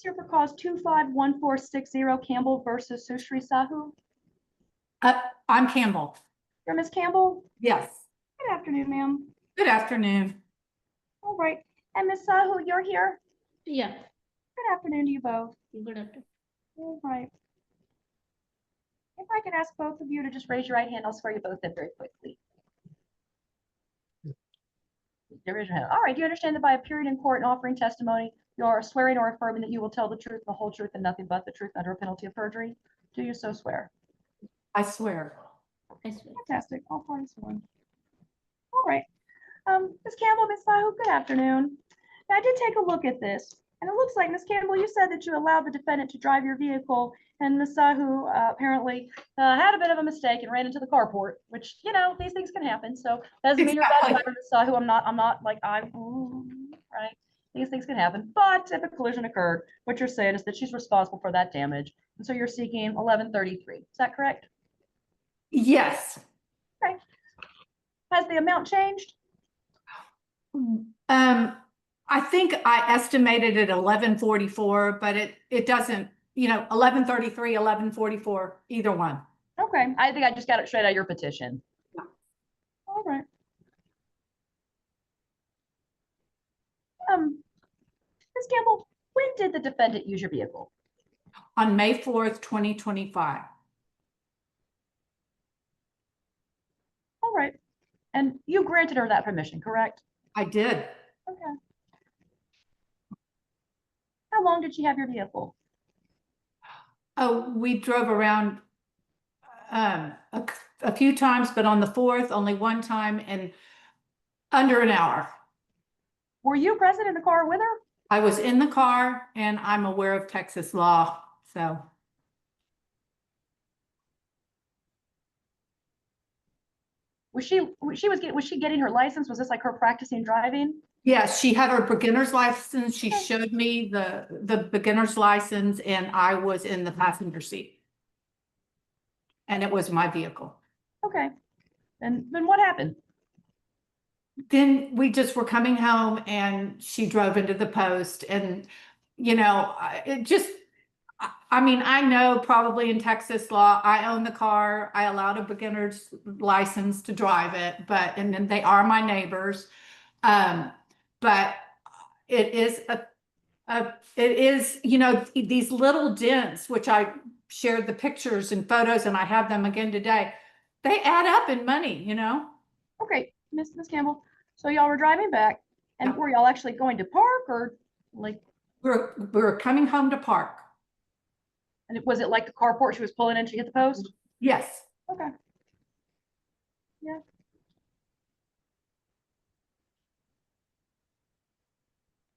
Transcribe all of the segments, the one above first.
here for cause 251460 Campbell versus Sushree Sahu. I'm Campbell. You're Miss Campbell? Yes. Good afternoon, ma'am. Good afternoon. All right. And Miss Sahu, you're here? Yeah. Good afternoon to you both. Good afternoon. All right. If I could ask both of you to just raise your right hand, I'll swear you both in very quickly. Raise your hand. All right. Do you understand that by appearing in court and offering testimony, you are swearing or affirming that you will tell the truth, the whole truth, and nothing but the truth under a penalty of perjury? Do you so swear? I swear. Fantastic. All parties sworn. All right. Ms. Campbell, Ms. Sahu, good afternoon. Now, I did take a look at this, and it looks like, Ms. Campbell, you said that you allowed the defendant to drive your vehicle, and Ms. Sahu apparently had a bit of a mistake and ran into the carport, which, you know, these things can happen. So doesn't mean you're a bad driver, Ms. Sahu. I'm not like right. These things can happen, but if a collision occurred, what you're saying is that she's responsible for that damage, and so you're seeking $1133. Is that correct? Yes. Okay. Has the amount changed? I think I estimated it 1144, but it doesn't, you know, 1133, 1144, either one. Okay. I think I just got it straight out of your petition. Yeah. All right. Ms. Campbell, when did the defendant use your vehicle? On May 4th, 2025. All right. And you granted her that permission, correct? I did. Okay. How long did she have your vehicle? Oh, we drove around a few times, but on the 4th, only one time and under an hour. Were you present in the car with her? I was in the car and I'm aware of Texas law, so. Was she getting her license? Was this like her practicing driving? Yes, she had her beginner's license. She showed me the beginner's license and I was in the passenger seat. And it was my vehicle. Okay. And then what happened? Then we just were coming home and she drove into the post and, you know, it just, I mean, I know probably in Texas law, I own the car. I allowed a beginner's license to drive it, and then they are my neighbors. But it is, you know, these little dents, which I shared the pictures and photos and I have them again today. They add up in money, you know? Okay, Miss Campbell. So y'all were driving back and were y'all actually going to park or like? We were coming home to park. And was it like the carport she was pulling in to hit the post? Yes. Okay. Yeah.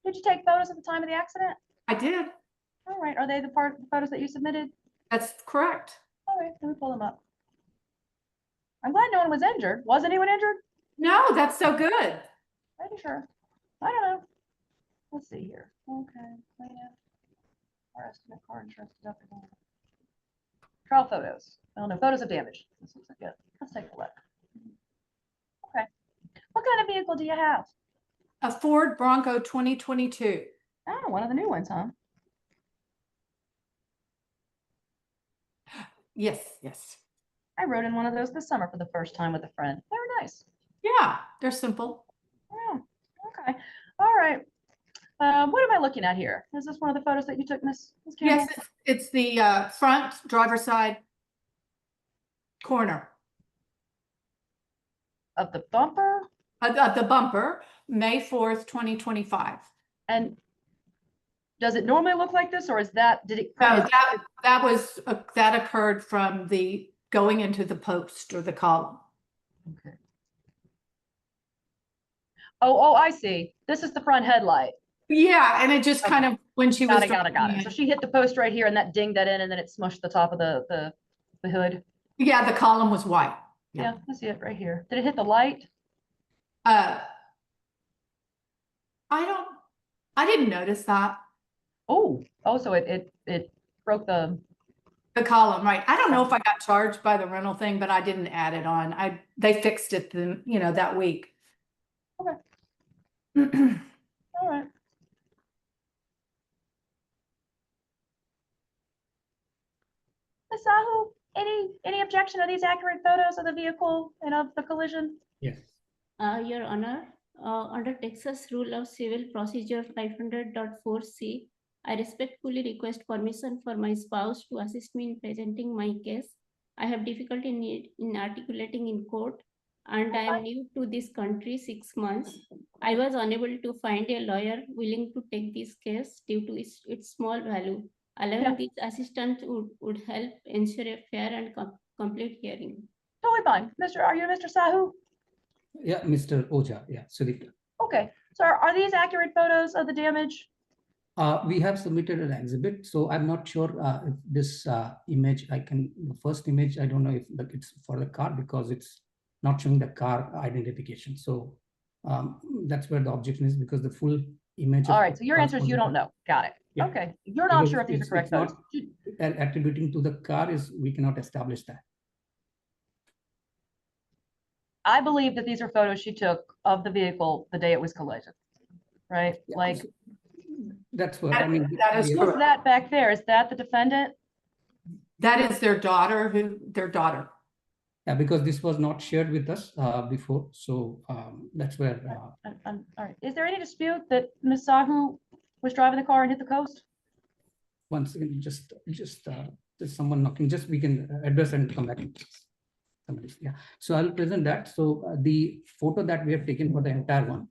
Did you take photos at the time of the accident? I did. All right. Are they the photos that you submitted? That's correct. All right. Let me pull them up. I'm glad no one was injured. Was anyone injured? No, that's so good. Pretty sure. I don't know. Let's see here. Okay. Our estimate car insurance deductible. Trial photos. I don't know. Photos of damage. This looks like it. Let's take a look. Okay. What kind of vehicle do you have? A Ford Bronco 2022. Oh, one of the new ones, huh? Yes, yes. I rode in one of those this summer for the first time with a friend. They were nice. Yeah, they're simple. Yeah. Okay. All right. What am I looking at here? Is this one of the photos that you took, Miss Campbell? Yes, it's the front driver's side corner. Of the bumper? Of the bumper, May 4th, 2025. And does it normally look like this, or is that, did it? No, that occurred from the going into the post or the column. Okay. Oh, I see. This is the front headlight. Yeah, and it just kind of, when she was Got it. So she hit the post right here and that dinged that in and then it smushed the top of the hood. Yeah, the column was white. Yeah, I see it right here. Did it hit the light? I didn't notice that. Oh, so it broke the column, right? I don't know if I got charged by the rental thing, but I didn't add it on. They fixed it then, you know, that week. Okay. All right. Ms. Sahu, any objection to these accurate photos of the vehicle and of the collision? Yes. Your Honor, under Texas Rule of Civil Procedure 500.4C, I respectfully request permission for my spouse to assist me in presenting my case. I have difficulty in articulating in court, and I am new to this country 6 months. I was unable to find a lawyer willing to take this case due to its small value. Allowing this assistance would help ensure a fair and complete hearing. Totally fine. Are you Mr. Sahu? Yeah, Mr. Oja. Yeah, Sudipta. Okay, so are these accurate photos of the damage? We have submitted an exhibit, so I'm not sure if this image, the first image, I don't know if it's for the car because it's not showing the car identification. So that's where the objection is, because the full image. All right, so your answer is you don't know. Got it. Yeah. Okay, you're not Because sure if these are correct it's not photos. attributing to the car we cannot establish that. I believe that these are photos she took of the vehicle the day it was collision, right? Yeah, Like, so that's what I mean. That is we- correct. who's that back there? Is that the defendant? That is their daughter, Yeah, because this was not shared with us before, so that's where. All right. Is there any dispute that Ms. Sahu was driving the car and hit the coast? Once again, just there's someone knocking. Just we can address and come back. Yeah. So I'll present that. So the photo that we have taken for the entire one,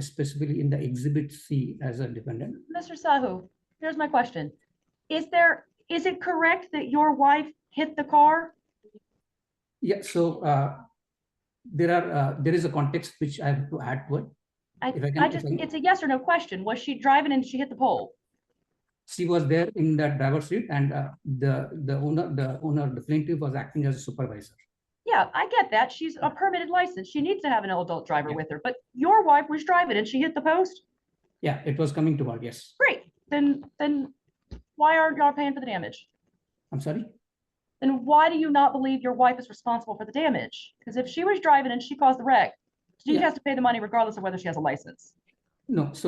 specifically in the Exhibit C as a defendant. Mr. Sahu, here's my question. Is it correct that your wife hit the car? Yeah. So there is a context which I have to add to it. It's a yes or no question. Was she driving and she hit the pole? She was there in the driver's seat, and the plaintiff was acting as a supervisor. Yeah, I get that. She's a permitted license. She needs to have an adult driver Yeah. with her, but your wife was driving and she hit the post? Yeah, it was coming to her. Yes. Great. Then why are y'all paying for the damage? I'm sorry. Then why do you not believe your wife is responsible for the damage? Because if she was driving and she caused the wreck, she Yeah. has to pay the money regardless of whether she has a license. No, so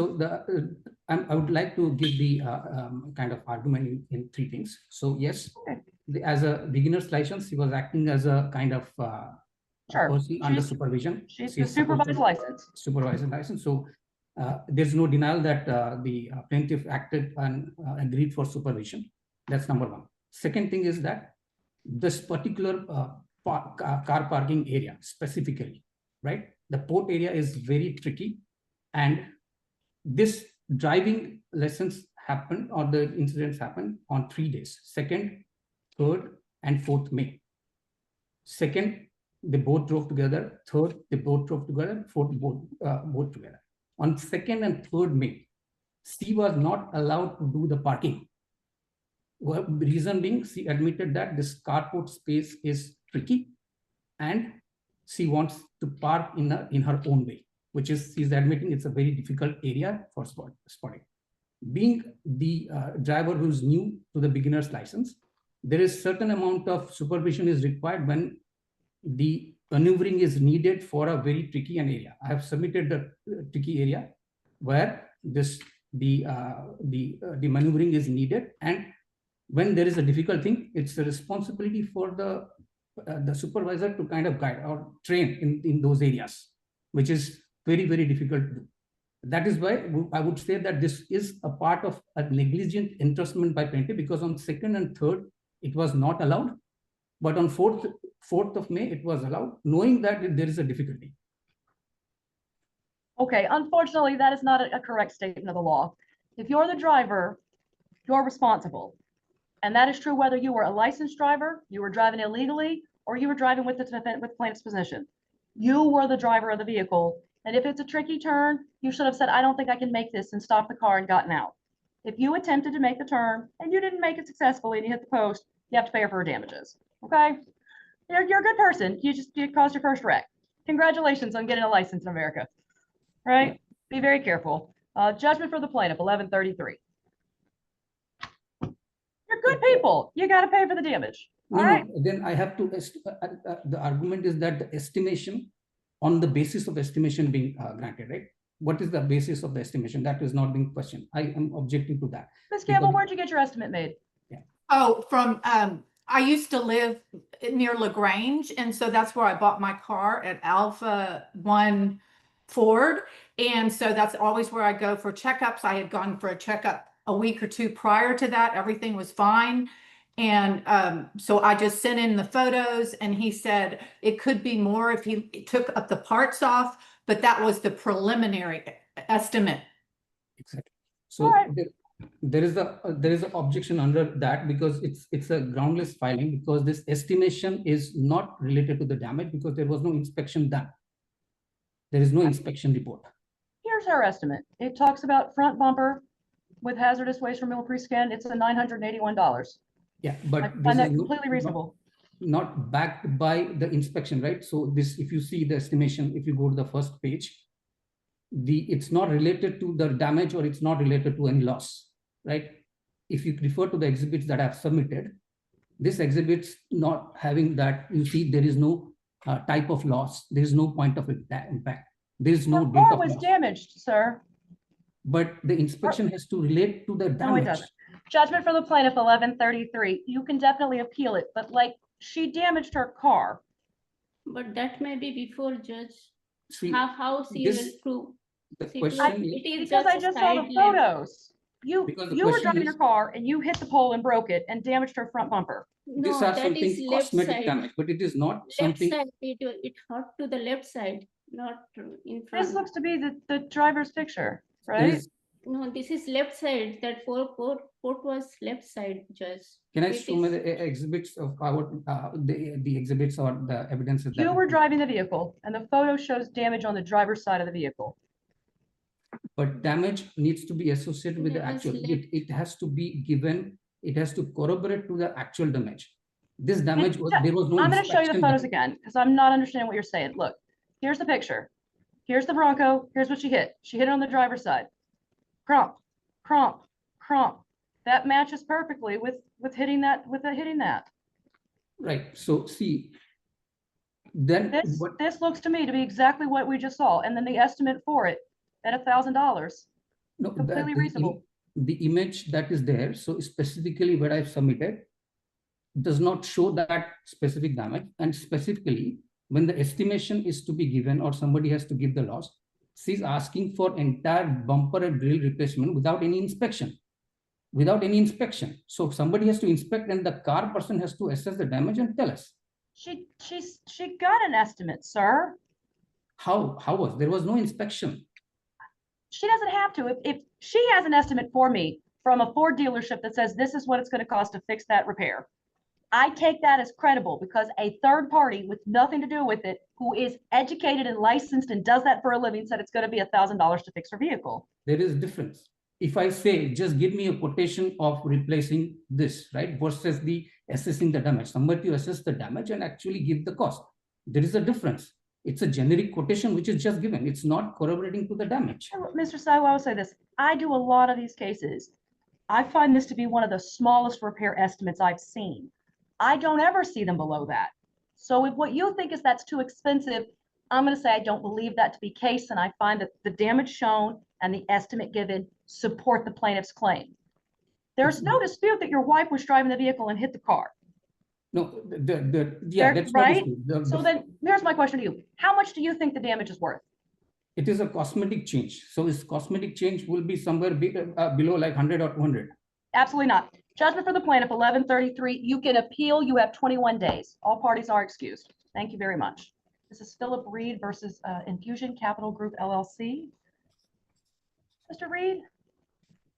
I would like to give the kind of argument in three things. So yes, Okay. as a beginner's license, he was acting as a kind of Sure. person under She's- supervision. She's She the is supposed to- supervised license. Supervisor license. So there's no denial that the plaintiff acted and agreed for supervision. That's number one. Second thing is that this particular car parking area specifically, right? The port area is very tricky, and this driving lessons happened, or the incidents happened on 3 days, 2nd, 3rd, and 4th May. 2nd, they both drove together. 3rd, they both drove together. 4th, both together. On 2nd and 3rd May, she was not allowed to do the parking. Well, reason being, she admitted that this carport space is tricky, and she wants to park in her own way, which is she's admitting it's a very difficult area for spotting. Being the driver who's new to the beginner's license, there is certain amount of supervision is required when the maneuvering is needed for a very tricky an area. I have submitted the tricky area where the maneuvering is needed, and when there is a difficult thing, it's a responsibility for the supervisor to kind of guide or train in those areas, which is very, very difficult to do. That is why I would say that this is a part of a negligent entrustment by plaintiff, because on 2nd and 3rd, it was not allowed. But on 4th of May, it was allowed, knowing that there is a difficulty. Okay, unfortunately, that is not a correct statement of the law. If you're the driver, you're responsible. And that is true whether you were a licensed driver, you were driving illegally, or you were driving with the plaintiff's position. You were the driver of the vehicle. And if it's a tricky turn, you should have said, I don't think I can make this, and stopped the car and gotten out. If you attempted to make the turn and you didn't make it successfully and you hit the post, you have to pay her for her damages. Okay? You're a good person. You caused your first wreck. Congratulations on getting a license in America. Right? Be very careful. Judgment for the plaintiff, 1133. You're good people. You got to pay for the damage. All right. No, then I have to, the argument is that the estimation on the basis of estimation being granted, right? What is the basis of the estimation? That is not being questioned. I am objecting to that. Ms. Campbell, where'd you get your estimate made? Oh, from, I used to live near LaGrange, and so that's where I bought my car at Alpha One Ford. And so that's always where I go for checkups. I had gone for a checkup a week or two prior to that. Everything was fine. And so I just sent in the photos, and he said it could be more if he took up the parts off, but that was the preliminary estimate. Exactly. So Alright. there is a objection under that, because it's a groundless filing, because this estimation is not related to the damage, because there was no inspection done. There is no inspection report. Here's her estimate. It talks about front bumper with hazardous waste removal pre-scan. It's a $981. Yeah, I but find this that is completely reasonable. not backed by the inspection, right? So this, if you see the estimation, if you go to the first page, it's not related to the damage, or it's not related to any loss, right? If you refer to the exhibits that I've submitted, this exhibit's not having that. You see, there is no type of loss. There is no point of impact. There is no Her date car of was loss. damaged, sir. But the inspection has to relate to the damage. No, it doesn't. Judgment for the plaintiff, 1133. You can definitely appeal it, but like, she damaged her car. But that may be before judge. See, How she will this- prove? the See, question is, it is Because I a just saw the side left. photos. You Because the were question driving is- your car and you hit the pole and broke it and damaged her front bumper. No, these are that something is left cosmetic side. damage, but it is not Left something. side, it hurt to the left side, not in This front. looks to be the driver's picture, There right? is, No, this is left side. That port was left side, judge. can I It show me is- the exhibits of our the exhibits or the evidences? You that were driving the vehicle and the photo shows damage on the driver's side of the vehicle. But damage needs to be associated with the There was actual. It has to be given. It has to corroborate to the actual damage. This damage was, there was no. I'm going to show you the inspection photos done. again because I'm not understanding what you're saying. Look, here's the picture. Here's the Bronco. Here's what she hit. She hit it on the driver's side. Crump, crump, crump. That matches perfectly with hitting that, hitting that. Right. So see, then This, what? this looks to me to be exactly what we just saw. And then the estimate for it at $1,000. No, completely reasonable. The image that is there, so specifically what I've submitted, does not show that specific damage. And specifically, when the estimation is to be given or somebody has to give the loss, she's asking for entire bumper and grill replacement without any inspection. Without any inspection. So somebody has to inspect, and the car person has to assess the damage and tell us. She got an estimate, sir. How was? There was no inspection. She doesn't have to. If she has an estimate for me from a Ford dealership that says this is what it's going to cost to fix that repair, I take that as credible because a third party with nothing to do with it, who is educated and licensed and does that for a living, said it's going to be $1,000 to fix her vehicle. There is difference. If I say, just give me a quotation of replacing this, right, versus the assessing the damage, somebody to assess the damage and actually give the cost. There is a difference. It's a generic quotation which is just given. It's not corroborating to the damage. Mr. Sahu, I will say this. I do a lot of these cases. I find this to be one of the smallest repair estimates I've seen. I don't ever see them below that. So if what you think is that's too expensive, I'm going to say I don't believe that to be case, and I find that the damage shown and the estimate given support the plaintiff's claim. There's no dispute that your wife was driving the vehicle and hit the car. No, yeah, that's right. So then here's my question to you. How much do you think the damage is worth? it is a cosmetic change. So its cosmetic change will be somewhere below like 100 or 200. Absolutely not. Judgment for the plaintiff, 1133. You can appeal. You have 21 days. All parties are excused. Thank you very much. This is Philip Reid versus Infusion Capital Group, LLC. Mr. Reid,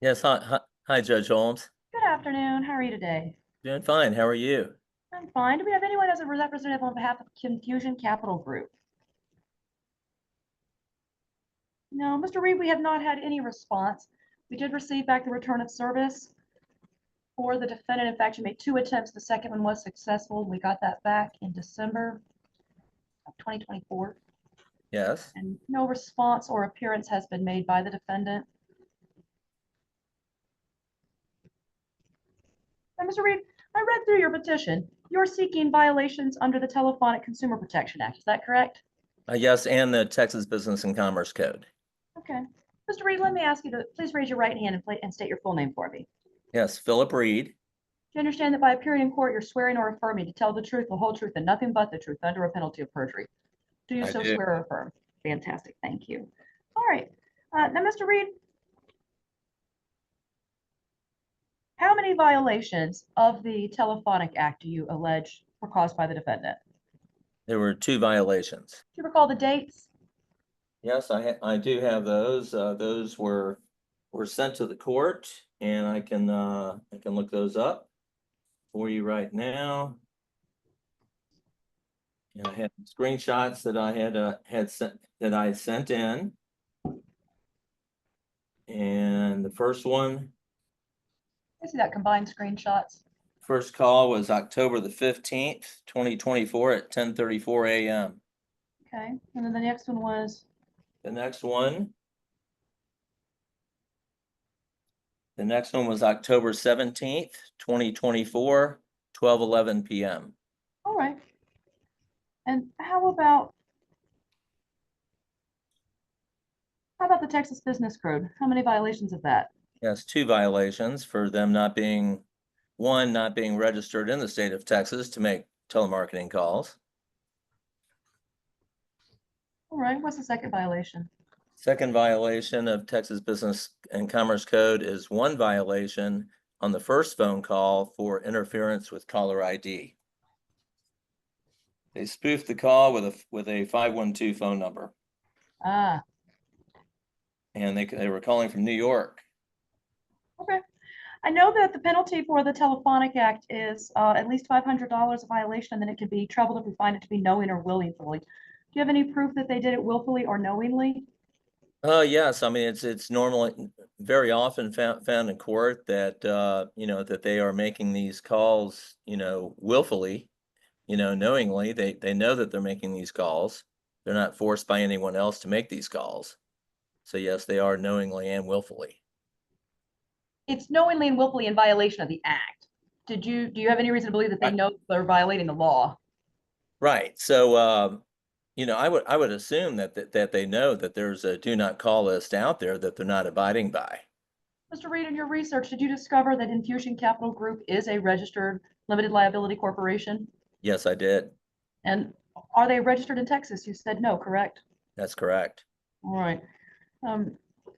Yes, hi, Judge Holmes. good afternoon. How are you today? Doing fine. How are you? I'm fine. Do we have anyone as a representative on behalf of Infusion Capital Group? No, Mr. Reid, we have not had any response. We did receive back the return of service for the defendant. In fact, you made 2 attempts. The second one was successful. We got that back in December of 2024. Yes. And no response or appearance has been made by the defendant. And Mr. Reid, I read through your petition. You're seeking violations under the Telephonic Consumer Protection Act. Is that correct? Yes, and the Texas Business and Commerce Code. Okay. Mr. Reid, let me ask you to please raise your right hand and state your full name for me. Yes, Philip Reid. you understand that by appearing in court, you're swearing or affirming to tell the truth, the whole truth, and nothing but the truth under a penalty of perjury? Do you I so do. swear or affirm? Fantastic, thank you. All right, now, Mr. Reid, how many violations of the Telephonic Act do you allege were caused by the defendant? There were 2 violations. Do you recall the dates? Yes, I do have those. Those were sent to the court, and I can look those up for you right now. And I had screenshots that I had sent in. And the first I see that combined screenshots. first call was October the 15th, 2024 at 10:34 a.m. Okay, and then the next one was, The next one was October 17th, 2024, 12:11 p.m. all right. And how about the Texas Business Code? How many violations of that? Yes, 2 violations for them not being registered in the state of Texas to make telemarketing calls. All right, what's the second violation? Second violation of Texas Business and Commerce Code is 1 violation on the first phone call for interference with caller ID. They spoofed the call with a 512 phone number, Ah, and they were calling from New York. okay. I know that the penalty for the Telephonic Act is at least $500 a violation, and then it can be trebled if we find it to be knowing or willfully. Do you have any proof that they did it willfully or knowingly? Yes, I mean it's normally very often found in court that that they are making these calls, willfully, knowingly. They know that they're making these calls. They're not forced by anyone else to make these calls. So yes, they are knowingly and willfully. It's knowingly and willfully in violation of the act. Do you have any reason to believe that they know they're violating the law? Right. So I would assume that they know that there's a do not call list out there that they're not abiding by. Mr. Reid, in your research, did you discover that Infusion Capital Group is a registered limited liability corporation? Yes, I did. And are they registered in Texas? You said no, correct? That's correct. All right.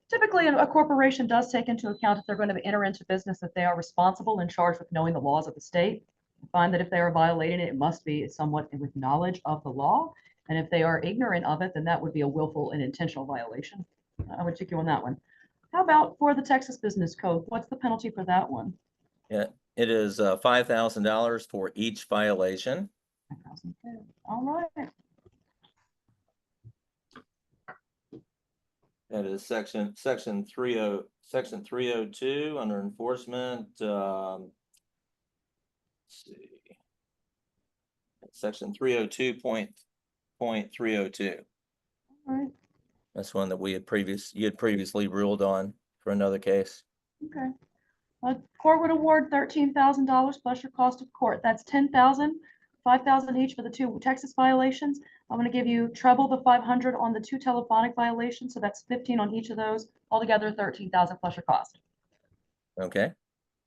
Typically, a corporation does take into account if they're going to enter into business that they are responsible and charged with knowing the laws of the state. I find that if they are violating it, it must be somewhat with knowledge of the law. And if they are ignorant of it, then that would be a willful and intentional violation. I would take you on that one. How about for the Texas Business Code? What's the penalty for that one? Yeah, it is $5,000 for each violation. All right. That is section 302 under enforcement. Let's see. Section 302.302. All right. That's one that you had previously ruled on for another case. Okay. Court would award $13,000 plus your cost of court. That's $10,000, $5,000 each for the 2 Texas violations. I'm going to give you treble the 500 on the 2 telephonic violations, so that's 15 on each of those. Altogether, 13,000 plus your cost. Okay,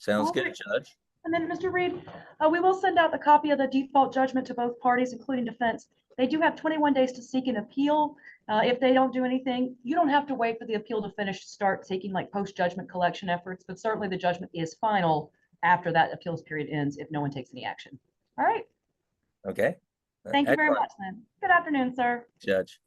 sounds All good, right. Judge. And then, Mr. Reid, we will send out the copy of the default judgment to both parties, including defense. They do have 21 days to seek an appeal. If they don't do anything, you don't have to wait for the appeal to finish to start taking like post-judgment collection efforts, but certainly the judgment is final after that appeals period ends if no one takes any action. All right. Okay. Thank you very Excellent, much, then. Good afternoon, sir. Judge.